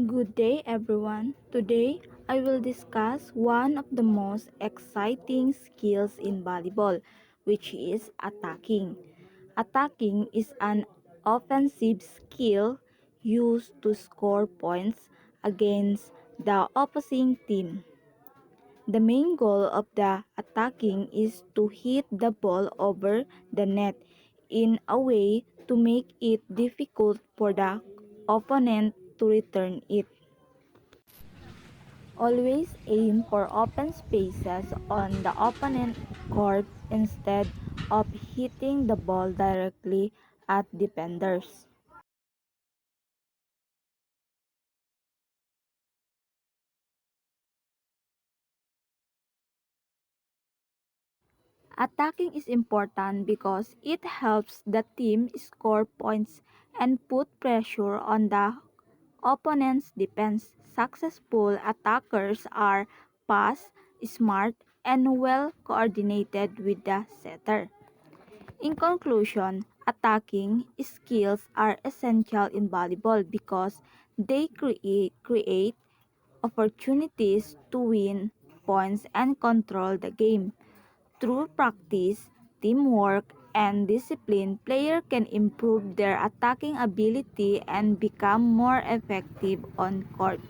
Good day, everyone. Today, I will discuss one of the most exciting skills in volleyball, which is attacking. Attacking is an offensive skill used to score points against the opposing team. The main goal of the attacking is to hit the ball over the net in a way to make it difficult for the opponent to return it. Always aim for open spaces on the opponent court instead of hitting the ball directly at defenders. Attacking is important because it helps the team score points and put pressure on the opponent's defense. Successful attackers are fast, smart, and well coordinated with the setter. In conclusion, attacking skills are essential in volleyball because they create opportunities to win points and control the game. Through practice, teamwork, and discipline, players can improve their attacking ability and become more effective on court.